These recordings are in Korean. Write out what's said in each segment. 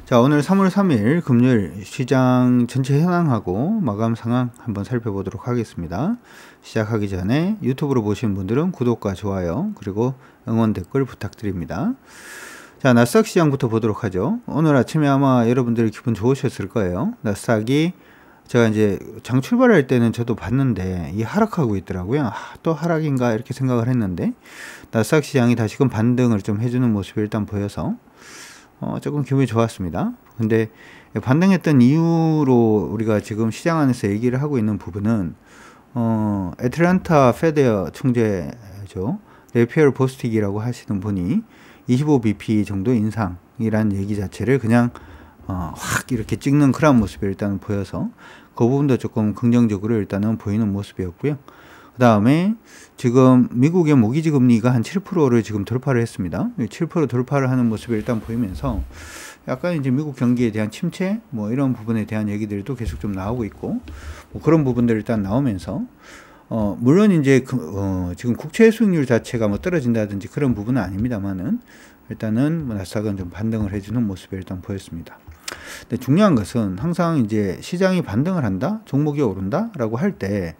자, 오늘 3월 3일 금요일 시장 전체 현황하고 마감 상황 한번 살펴보도록 하겠습니다. 시작하기 전에 유튜브로 보시는 분들은 구독과 좋아요 그리고 응원 댓글 부탁드립니다. 자, 나스닥 시장부터 보도록 하죠. 오늘 아침에 아마 여러분들이 기분 좋으셨을 거예요. 나스닥이 제가 이제 장 출발할 때는 저도 봤는데 이 하락하고 있더라고요. 또 하락인가 이렇게 생각을 했는데 나스닥 시장이 다시금 반등을 좀 해주는 모습이 일단 보여서 조금 기분이 좋았습니다. 근데 반등했던 이유로 우리가 지금 시장 안에서 얘기를 하고 있는 부분은 애틀랜타 페드 총재죠. 네피얼 보스틱이라고 하시는 분이 25bp 정도 인상이란 얘기 자체를 그냥 확 이렇게 찍는 그런 모습이 일단 보여서 그 부분도 조금 긍정적으로 일단은 보이는 모습이었고요. 그 다음에 지금 미국의 모기지 금리가 한 7%를 지금 돌파를 했습니다. 7% 돌파를 하는 모습이 일단 보이면서 약간 이제 미국 경기에 대한 침체 뭐 이런 부분에 대한 얘기들도 계속 좀 나오고 있고 뭐 그런 부분들 일단 나오면서 물론 이제 지금 국채 수익률 자체가 뭐 떨어진다든지 그런 부분은 아닙니다만은 일단은 나스닥은 좀 반등을 해주는 모습이 일단 보였습니다. 근데 중요한 것은 항상 이제 시장이 반등을 한다, 종목이 오른다라고 할 때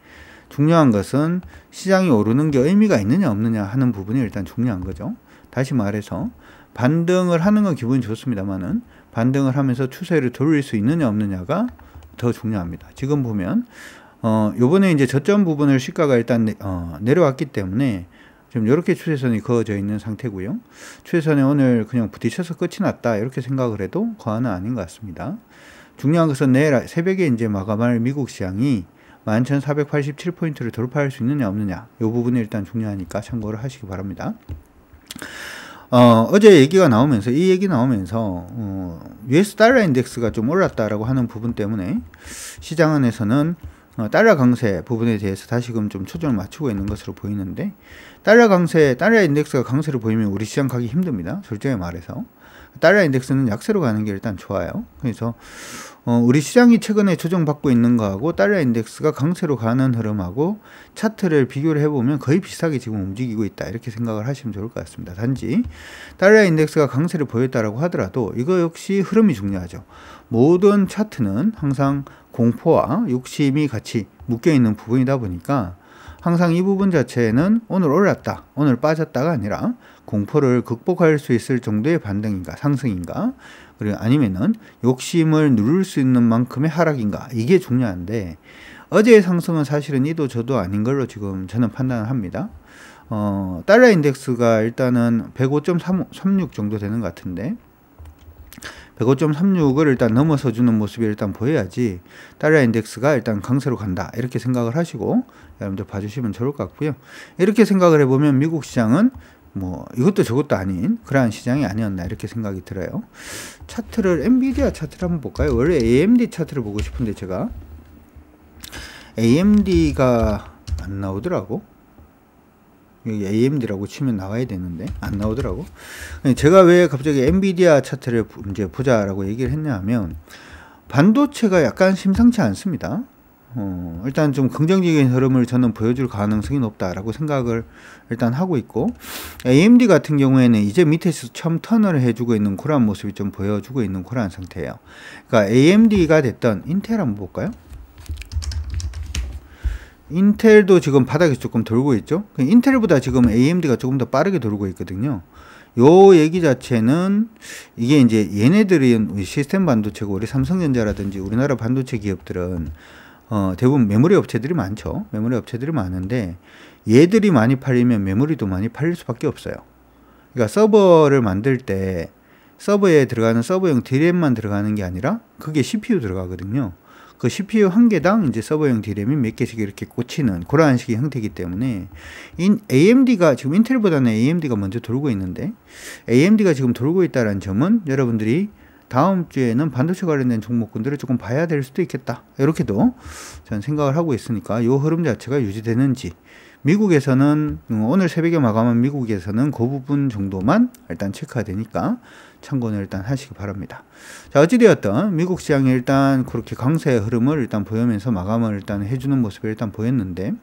중요한 것은 시장이 오르는 게 의미가 있느냐 없느냐 하는 부분이 일단 중요한 거죠. 다시 말해서 반등을 하는 건 기분이 좋습니다만은 반등을 하면서 추세를 돌릴 수 있느냐 없느냐가 더 중요합니다. 지금 보면 요번에 이제 저점 부분을 시가가 일단 내려왔기 때문에 지금 이렇게 추세선이 그어져 있는 상태고요. 추세선에 오늘 그냥 부딪혀서 끝이 났다 이렇게 생각을 해도 과언은 아닌 것 같습니다. 중요한 것은 내일 새벽에 이제 마감할 미국 시장이 11,487포인트를 돌파할 수 있느냐 없느냐 이 부분이 일단 중요하니까 참고를 하시기 바랍니다. 어제 얘기가 나오면서 이 얘기 나오면서 US 달러 인덱스가 좀 올랐다라고 하는 부분 때문에 시장 안에서는 달러 강세 부분에 대해서 다시금 좀 초점을 맞추고 있는 것으로 보이는데 달러 인덱스가 강세로 보이면 우리 시장 가기 힘듭니다. 솔직히 말해서 달러 인덱스는 약세로 가는 게 일단 좋아요. 그래서 우리 시장이 최근에 조정받고 있는 거하고 달러 인덱스가 강세로 가는 흐름하고 차트를 비교를 해보면 거의 비슷하게 지금 움직이고 있다 이렇게 생각을 하시면 좋을 것 같습니다. 단지 달러 인덱스가 강세를 보였다라고 하더라도 이거 역시 흐름이 중요하죠. 모든 차트는 항상 공포와 욕심이 같이 묶여있는 부분이다 보니까 항상 이 부분 자체는 오늘 올랐다 오늘 빠졌다가 아니라 공포를 극복할 수 있을 정도의 반등인가 상승인가 그리고 아니면은 욕심을 누를 수 있는 만큼의 하락인가 이게 중요한데 어제의 상승은 사실은 이도 저도 아닌 걸로 지금 저는 판단을 합니다. 달러 인덱스가 일단은 105.36 정도 되는 것 같은데 105.36을 일단 넘어서 주는 모습이 일단 보여야지 달러 인덱스가 일단 강세로 간다 이렇게 생각을 하시고 여러분들 봐주시면 좋을 것 같고요. 이렇게 생각을 해보면 미국 시장은 뭐 이것도 저것도 아닌 그러한 시장이 아니었나 이렇게 생각이 들어요. 차트를 엔비디아 차트를 한번 볼까요? 원래 AMD 차트를 보고 싶은데 제가 AMD가 안 나오더라고. 여기 AMD라고 치면 나와야 되는데 안 나오더라고. 제가 왜 갑자기 엔비디아 차트를 이제 보자라고 얘기를 했냐 하면 반도체가 약간 심상치 않습니다. 일단 좀 긍정적인 흐름을 저는 보여줄 가능성이 높다라고 생각을 일단 하고 있고 AMD 같은 경우에는 이제 밑에서 처음 턴을 해주고 있는 그런 모습이 좀 보여주고 있는 그런 상태예요. 그러니까 AMD가 됐던 인텔 한번 볼까요? 인텔도 지금 바닥에 조금 돌고 있죠. 인텔보다 지금 AMD가 조금 더 빠르게 돌고 있거든요. 요 얘기 자체는 이게 이제 얘네들이 시스템 반도체고 우리 삼성전자라든지 우리나라 반도체 기업들은 대부분 메모리 업체들이 많죠. 메모리 업체들이 많은데 얘들이 많이 팔리면 메모리도 많이 팔릴 수밖에 없어요. 그러니까 서버를 만들 때 서버에 들어가는 서버용 DRAM만 들어가는 게 아니라 그게 CPU 들어가거든요. 그 CPU 한 개당 이제 서버용 DRAM이 몇 개씩 이렇게 꽂히는 그러한 식의 형태이기 때문에 AMD가 지금 인텔보다는 AMD가 먼저 돌고 있는데 AMD가 지금 돌고 있다는 점은 여러분들이 다음 주에는 반도체 관련된 종목군들을 조금 봐야 될 수도 있겠다 이렇게도 저는 생각을 하고 있으니까 이 흐름 자체가 유지되는지 미국에서는 오늘 새벽에 마감한 미국에서는 그 부분 정도만 일단 체크가 되니까 참고는 일단 하시기 바랍니다. 자, 어찌되었든 미국 시장이 일단 그렇게 강세의 흐름을 일단 보이면서 마감을 일단 해주는 모습을 일단 보였는데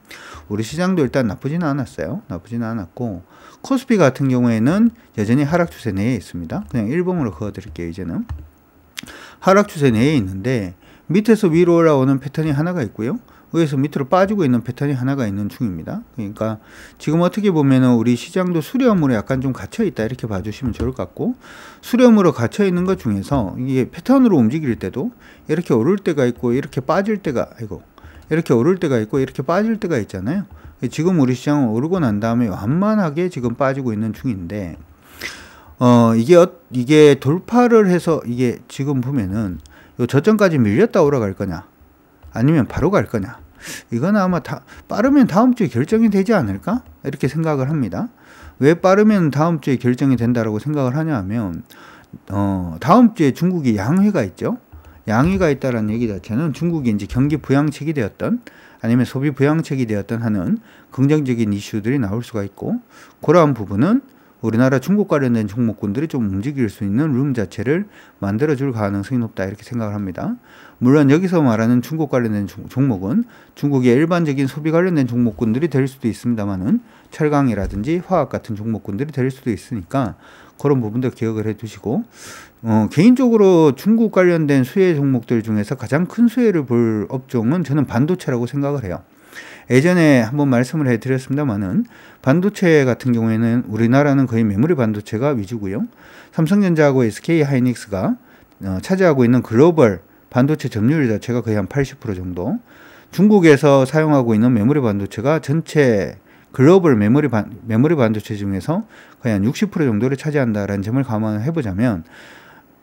우리 시장도 일단 나쁘지는 않았어요. 나쁘지는 않았고 코스피 같은 경우에는 여전히 하락 추세 내에 있습니다. 그냥 일봉으로 그어 드릴게요. 이제는 하락 추세 내에 있는데 밑에서 위로 올라오는 패턴이 하나가 있고요. 위에서 밑으로 빠지고 있는 패턴이 하나가 있는 중입니다. 그러니까 지금 어떻게 보면은 우리 시장도 수렴으로 약간 좀 갇혀 있다 이렇게 봐주시면 좋을 것 같고, 수렴으로 갇혀 있는 것 중에서 이게 패턴으로 움직일 때도 이렇게 오를 때가 있고 이렇게 빠질 때가 이렇게 오를 때가 있고 이렇게 빠질 때가 있잖아요. 지금 우리 시장은 오르고 난 다음에 완만하게 지금 빠지고 있는 중인데, 이게 돌파를 해서 이게 지금 보면은 요 저점까지 밀렸다 올라갈 거냐 아니면 바로 갈 거냐, 이건 아마 빠르면 다음 주에 결정이 되지 않을까 이렇게 생각을 합니다. 왜 빠르면 다음 주에 결정이 된다라고 생각을 하냐 하면, 다음 주에 중국이 양회가 있죠. 양회가 있다라는 얘기 자체는 중국이 이제 경기 부양책이 되었던 아니면 소비 부양책이 되었던 하는 긍정적인 이슈들이 나올 수가 있고, 그러한 부분은 우리나라 중국 관련된 종목군들이 좀 움직일 수 있는 룸 자체를 만들어줄 가능성이 높다 이렇게 생각을 합니다. 물론 여기서 말하는 중국 관련된 종목은 중국의 일반적인 소비 관련된 종목군들이 될 수도 있습니다만은 철강이라든지 화학 같은 종목군들이 될 수도 있으니까 그런 부분도 기억을 해 두시고, 개인적으로 중국 관련된 수혜 종목들 중에서 가장 큰 수혜를 볼 업종은 저는 반도체라고 생각을 해요. 예전에 한번 말씀을 해드렸습니다만은 반도체 같은 경우에는 우리나라는 거의 메모리 반도체가 위주고요. 삼성전자하고 SK하이닉스가 차지하고 있는 글로벌 반도체 점유율 자체가 거의 한 80% 정도, 중국에서 사용하고 있는 메모리 반도체가 전체 글로벌 메모리 반도체 중에서 거의 한 60% 정도를 차지한다라는 점을 감안해 보자면,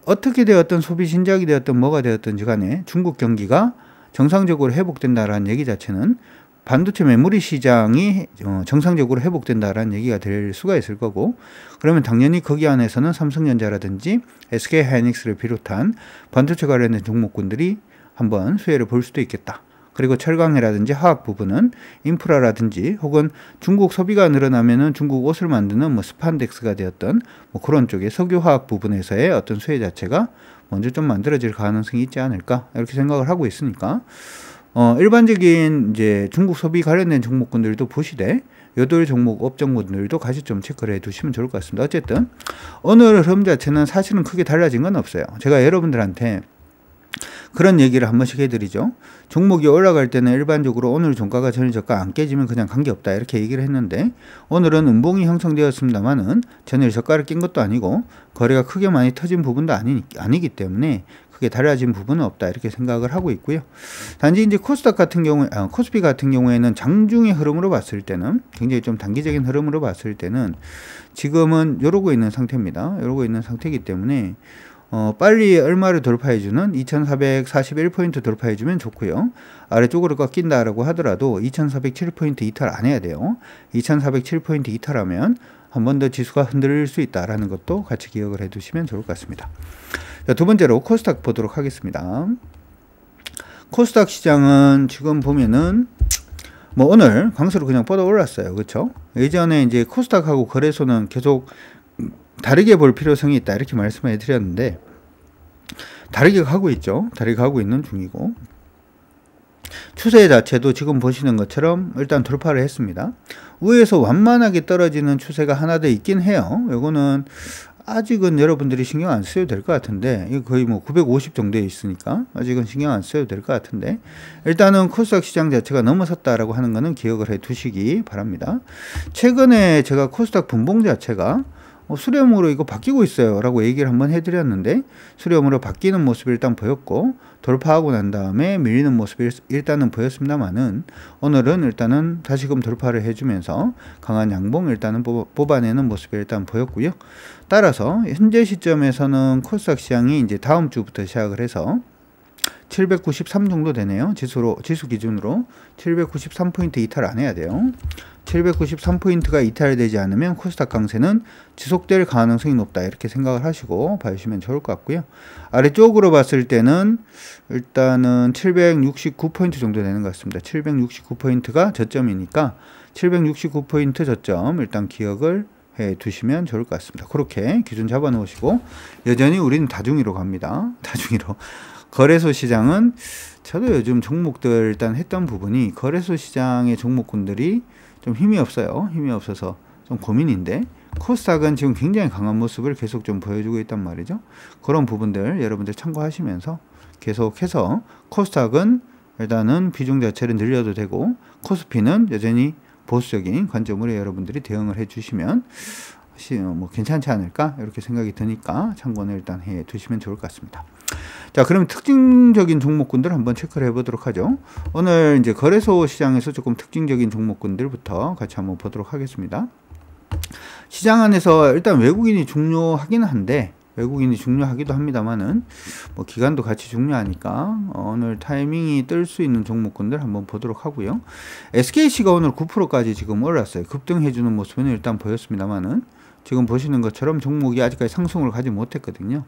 어떻게 되었든 소비 신작이 되었든 뭐가 되었든지 간에 중국 경기가 정상적으로 회복된다라는 얘기 자체는 반도체 메모리 시장이 정상적으로 회복된다라는 얘기가 될 수가 있을 거고, 그러면 당연히 거기 안에서는 삼성전자라든지 SK하이닉스를 비롯한 반도체 관련된 종목군들이 한번 수혜를 볼 수도 있겠다. 그리고 철강이라든지 화학 부분은 인프라라든지 혹은 중국 소비가 늘어나면은 중국 옷을 만드는 뭐 스판덱스가 되었던 뭐 그런 쪽의 석유화학 부분에서의 어떤 수혜 자체가 먼저 좀 만들어질 가능성이 있지 않을까 이렇게 생각을 하고 있으니까, 일반적인 이제 중국 소비 관련된 종목군들도 보시되 여덟 종목 업종군들도 같이 좀 체크를 해 두시면 좋을 것 같습니다. 어쨌든 오늘 흐름 자체는 사실은 크게 달라진 건 없어요. 제가 여러분들한테 그런 얘기를 한 번씩 해드리죠. 종목이 올라갈 때는 일반적으로 오늘 종가가 전일 저가 안 깨지면 그냥 관계없다 이렇게 얘기를 했는데, 오늘은 음봉이 형성되었습니다만은 전일 저가를 낀 것도 아니고 거래가 크게 많이 터진 부분도 아니기 때문에 크게 달라진 부분은 없다 이렇게 생각을 하고 있고요. 단지 이제 코스닥 같은 경우에 코스피 같은 경우에는 장중의 흐름으로 봤을 때는, 굉장히 좀 단기적인 흐름으로 봤을 때는 지금은 이러고 있는 상태입니다. 이러고 있는 상태이기 때문에 빨리 얼마를 돌파해주는 2441포인트 돌파해주면 좋고요. 아래쪽으로 꺾인다라고 하더라도 2407포인트 이탈 안 해야 돼요. 2407포인트 이탈하면 한 번 더 지수가 흔들릴 수 있다라는 것도 같이 기억을 해 두시면 좋을 것 같습니다. 자, 두 번째로 코스닥 보도록 하겠습니다. 코스닥 시장은 지금 보면은 뭐 오늘 강세로 그냥 뻗어 올랐어요. 그렇죠? 예전에 이제 코스닥하고 거래소는 계속 다르게 볼 필요성이 있다 이렇게 말씀을 드렸는데, 다르게 가고 있죠. 다르게 가고 있는 중이고, 추세 자체도 지금 보시는 것처럼 일단 돌파를 했습니다. 위에서 완만하게 떨어지는 추세가 하나 더 있긴 해요. 이거는 아직은 여러분들이 신경 안 써도 될 것 같은데, 이거 거의 뭐 950 정도에 있으니까 아직은 신경 안 써도 될 것 같은데, 일단은 코스닥 시장 자체가 넘어섰다라고 하는 거는 기억을 해 두시기 바랍니다. 최근에 제가 코스닥 분봉 자체가 수렴으로 이거 바뀌고 있어요 라고 얘기를 한번 해드렸는데, 수렴으로 바뀌는 모습이 일단 보였고 돌파하고 난 다음에 밀리는 모습이 일단은 보였습니다만은, 오늘은 일단은 다시금 돌파를 해주면서 강한 양봉 일단은 뽑아내는 모습이 일단 보였고요. 따라서 현재 시점에서는 코스닥 시장이 이제 다음 주부터 시작을 해서 793 정도 되네요. 지수 기준으로 793포인트 이탈 안 해야 돼요. 793포인트가 이탈되지 않으면 코스닥 강세는 지속될 가능성이 높다 이렇게 생각을 하시고 봐주시면 좋을 것 같고요. 아래쪽으로 봤을 때는 일단은 769포인트 정도 되는 것 같습니다. 769포인트가 저점이니까 769포인트 저점 일단 기억을 해 두시면 좋을 것 같습니다. 그렇게 기준 잡아 놓으시고, 여전히 우리는 다중이로 갑니다. 다중이로. 거래소 시장은 저도 요즘 종목들 일단 했던 부분이, 거래소 시장의 종목군들이 좀 힘이 없어요. 힘이 없어서 좀 고민인데, 코스닥은 지금 굉장히 강한 모습을 계속 좀 보여주고 있단 말이죠. 그런 부분들 여러분들 참고하시면서 계속해서 코스닥은 일단은 비중 자체를 늘려도 되고 코스피는 여전히 보수적인 관점으로 여러분들이 대응을 해주시면 뭐 괜찮지 않을까 이렇게 생각이 드니까 참고는 일단 해 두시면 좋을 것 같습니다. 자, 그럼 특징적인 종목군들 한번 체크를 해보도록 하죠. 오늘 이제 거래소 시장에서 조금 특징적인 종목군들부터 같이 한번 보도록 하겠습니다. 시장 안에서 일단 외국인이 중요하긴 한데 외국인이 중요하기도 합니다만은 뭐 기간도 같이 중요하니까 오늘 타이밍이 뜰 수 있는 종목군들 한번 보도록 하고요. SKC가 오늘 9%까지 지금 올랐어요. 급등해주는 모습은 일단 보였습니다만은 지금 보시는 것처럼 종목이 아직까지 상승을 가지 못했거든요.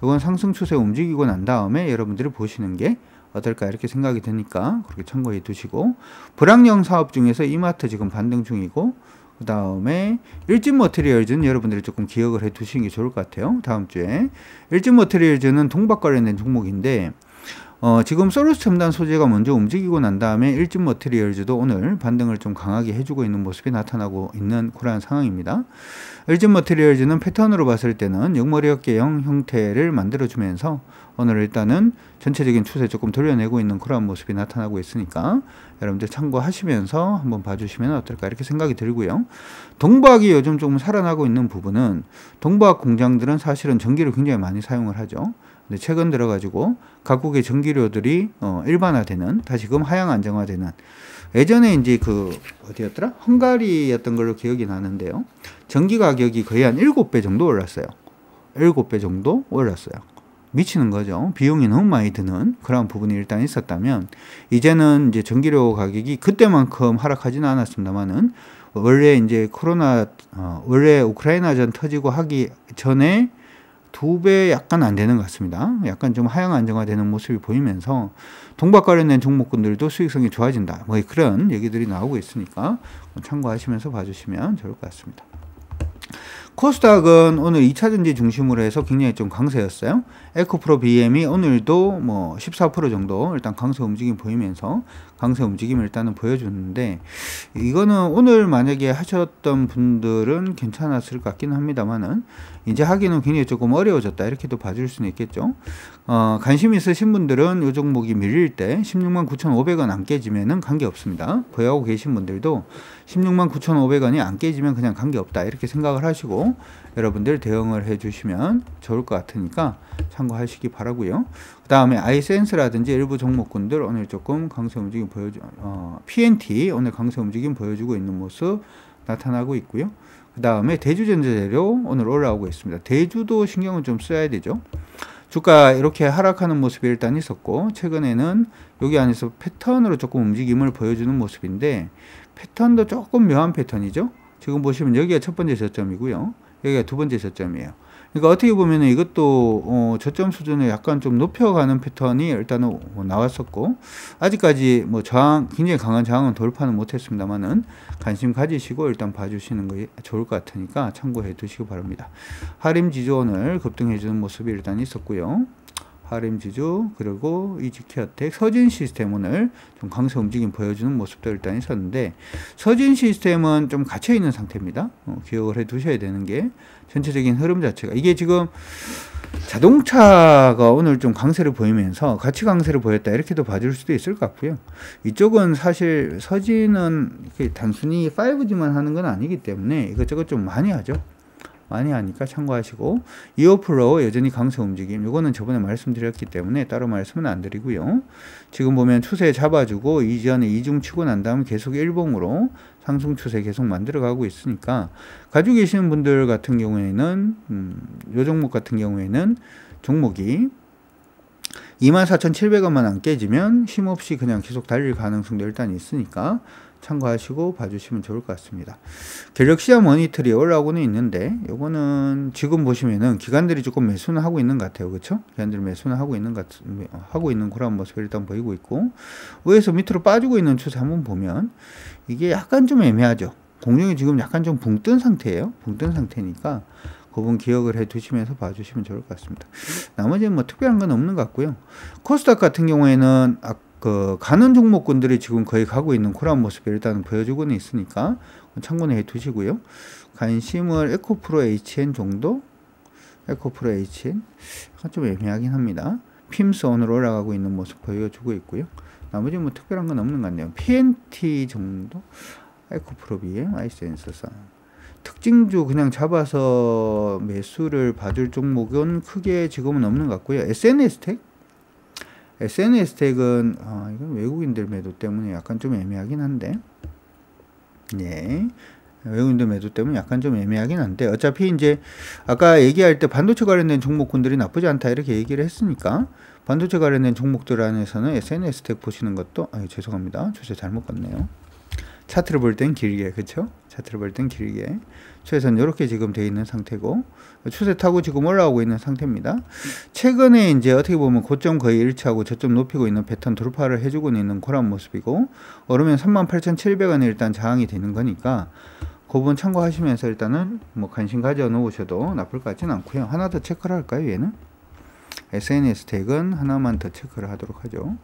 이건 상승 추세 움직이고 난 다음에 여러분들이 보시는 게 어떨까 이렇게 생각이 드니까 그렇게 참고해 두시고, 불황형 사업 중에서 이마트 지금 반등 중이고, 그 다음에 일진머티리얼즈는 여러분들이 조금 기억을 해 두시는 게 좋을 것 같아요. 다음 주에 일진머티리얼즈는 동박 관련된 종목인데 지금 솔루스 첨단 소재가 먼저 움직이고 난 다음에 일진머티리얼즈도 오늘 반등을 좀 강하게 해주고 있는 모습이 나타나고 있는 그러한 상황입니다. 일진머티리얼즈는 패턴으로 봤을 때는 역머리 어깨형 형태를 만들어주면서 오늘 일단은 전체적인 추세 조금 돌려내고 있는 그러한 모습이 나타나고 있으니까 여러분들 참고하시면서 한번 봐주시면 어떨까 이렇게 생각이 들고요. 동박이 요즘 조금 살아나고 있는 부분은 동박 공장들은 사실은 전기를 굉장히 많이 사용을 하죠. 근데 최근 들어가지고 각국의 전기료들이 일반화되는, 다시금 하향 안정화되는, 예전에 이제 그 어디였더라? 헝가리였던 걸로 기억이 나는데요. 전기 가격이 거의 한 7배 정도 올랐어요. 7배 정도 올랐어요. 미치는 거죠. 비용이 너무 많이 드는 그런 부분이 일단 있었다면, 이제는 이제 전기료 가격이 그때만큼 하락하지는 않았습니다만은 원래 이제 원래 우크라이나전 터지고 하기 전에 2배 약간 안 되는 것 같습니다. 약간 좀 하향 안정화되는 모습이 보이면서 동박 관련된 종목군들도 수익성이 좋아진다, 뭐 그런 얘기들이 나오고 있으니까 참고하시면서 봐주시면 좋을 것 같습니다. 코스닥은 오늘 2차전지 중심으로 해서 굉장히 좀 강세였어요. 에코프로 BM이 오늘도 뭐 14% 정도 일단 강세 움직임 보이면서 강세 움직임을 일단은 보여주는데, 이거는 오늘 만약에 하셨던 분들은 괜찮았을 것 같기는 합니다만은 이제 하기는 굉장히 조금 어려워졌다 이렇게도 봐줄 수는 있겠죠. 관심 있으신 분들은 이 종목이 밀릴 때 169,500원 안 깨지면은 관계없습니다. 보유하고 계신 분들도 169,500원이 안 깨지면 그냥 관계없다 이렇게 생각을 하시고 여러분들 대응을 해 주시면 좋을 것 같으니까 참고하시기 바라고요. 그 다음에 아이센스라든지 일부 종목군들 오늘 조금 강세 움직임 PNT 오늘 강세 움직임 보여주고 있는 모습 나타나고 있고요. 그 다음에 대주전자재료 오늘 올라오고 있습니다. 대주도 신경을 좀 써야 되죠. 주가 이렇게 하락하는 모습이 일단 있었고, 최근에는 여기 안에서 패턴으로 조금 움직임을 보여주는 모습인데, 패턴도 조금 묘한 패턴이죠. 지금 보시면 여기가 첫 번째 저점이고요. 여기가 두 번째 저점이에요. 그러니까 어떻게 보면 이것도 저점 수준을 약간 좀 높여가는 패턴이 일단은 나왔었고, 아직까지 뭐 굉장히 강한 저항은 돌파는 못했습니다만은 관심 가지시고 일단 봐주시는 게 좋을 것 같으니까 참고해 두시기 바랍니다. 하림지주 오늘 급등해주는 모습이 일단 있었고요. 하림지주, 그리고 이지케어텍, 서진시스템 오늘 좀 강세 움직임 보여주는 모습도 일단 있었는데, 서진시스템은 좀 갇혀있는 상태입니다. 기억을 해 두셔야 되는 게 전체적인 흐름 자체가, 이게 지금 자동차가 오늘 좀 강세를 보이면서 같이 강세를 보였다 이렇게도 봐줄 수도 있을 것 같고요. 이쪽은 사실 서진은 단순히 5G만 하는 건 아니기 때문에 이것저것 좀 많이 하죠. 많이 하니까 참고하시고, 이오플로우 여전히 강세 움직임, 이거는 저번에 말씀드렸기 때문에 따로 말씀은 안 드리고요. 지금 보면 추세 잡아주고 이전에 이중 치고 난 다음 계속 일봉으로 상승 추세 계속 만들어가고 있으니까, 가지고 계시는 분들 같은 경우에는 요 종목 같은 경우에는 종목이 24,700원만 안 깨지면 힘없이 그냥 계속 달릴 가능성도 일단 있으니까 참고하시고 봐주시면 좋을 것 같습니다. 전력시장 모니터리 올라오고는 있는데, 요거는 지금 보시면은 기관들이 조금 매수는 하고 있는 것 같아요. 그렇죠? 기관들이 매수는 하고 있는 그런 모습을 일단 보이고 있고, 위에서 밑으로 빠지고 있는 추세 한번 보면 이게 약간 좀 애매하죠. 공룡이 지금 약간 좀 붕 뜬 상태예요. 붕 뜬 상태니까 그 부분 기억을 해 두시면서 봐주시면 좋을 것 같습니다. 나머지는 뭐 특별한 건 없는 것 같고요. 코스닥 같은 경우에는 가는 종목군들이 지금 거의 가고 있는 그런 모습을 일단 보여주고는 있으니까 참고는 해 두시고요. 관심을 에코프로 HN 정도? 에코프로 HN 약간 좀 애매하긴 합니다. 핌스 원으로 올라가고 있는 모습 보여주고 있고요. 나머지 뭐 특별한 건 없는 것 같네요. PNT 정도? 에코프로 BM, 아이센서사. 특징주 그냥 잡아서 매수를 봐줄 종목은 크게 지금은 없는 것 같고요. SNS텍? SNS텍은 이건 외국인들 매도 때문에 약간 좀 애매하긴 한데, 네, 외국인들 매도 때문에 약간 좀 애매하긴 한데, 어차피 이제 아까 얘기할 때 반도체 관련된 종목군들이 나쁘지 않다 이렇게 얘기를 했으니까 반도체 관련된 종목들 안에서는 SNS텍 보시는 것도 죄송합니다, 추세 잘못 갔네요. 차트를 볼 땐 길게, 그쵸? 차트를 볼 땐 길게. 추세선 이렇게 지금 되어 있는 상태고, 추세 타고 지금 올라오고 있는 상태입니다. 최근에 이제 어떻게 보면 고점 거의 일치하고 저점 높이고 있는 패턴 돌파를 해주고 있는 그런 모습이고, 오르면 38,700원이 일단 저항이 되는 거니까, 그 부분 참고하시면서 일단은 뭐 관심 가져 놓으셔도 나쁠 것 같지는 않고요. 하나 더 체크를 할까요, 얘는? SNS텍은 하나만 더 체크를 하도록 하죠.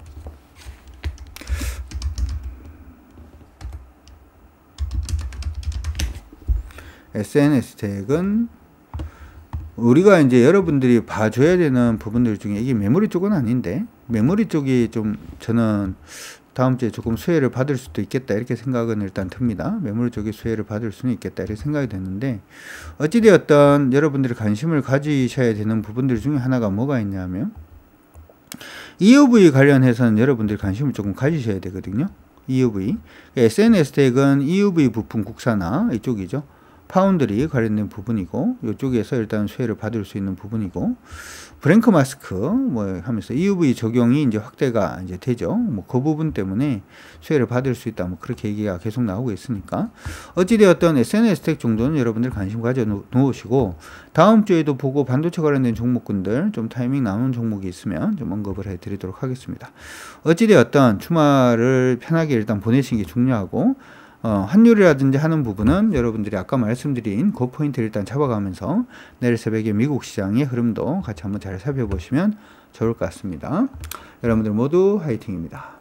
SNS텍은 우리가 이제 여러분들이 봐줘야 되는 부분들 중에 이게 메모리 쪽은 아닌데, 메모리 쪽이 좀 저는 다음 주에 조금 수혜를 받을 수도 있겠다 이렇게 생각은 일단 듭니다. 메모리 쪽이 수혜를 받을 수는 있겠다 이렇게 생각이 되는데, 어찌되었던 여러분들이 관심을 가지셔야 되는 부분들 중에 하나가 뭐가 있냐면 EUV 관련해서는 여러분들이 관심을 조금 가지셔야 되거든요. EUV. SNS텍은 EUV 부품 국산화 이쪽이죠. 파운드리 관련된 부분이고, 이쪽에서 일단 수혜를 받을 수 있는 부분이고, 브랭크 마스크 뭐 하면서 EUV 적용이 이제 확대가 이제 되죠. 뭐 그 부분 때문에 수혜를 받을 수 있다. 뭐 그렇게 얘기가 계속 나오고 있으니까, 어찌되었던 SNS텍 정도는 여러분들 관심 가져 놓으시고, 다음 주에도 보고 반도체 관련된 종목군들 좀 타이밍 나오는 종목이 있으면 좀 언급을 해 드리도록 하겠습니다. 어찌되었던 주말을 편하게 일단 보내시는 게 중요하고, 환율이라든지 하는 부분은 여러분들이 아까 말씀드린 그 포인트를 일단 잡아가면서 내일 새벽에 미국 시장의 흐름도 같이 한번 잘 살펴보시면 좋을 것 같습니다. 여러분들 모두 화이팅입니다.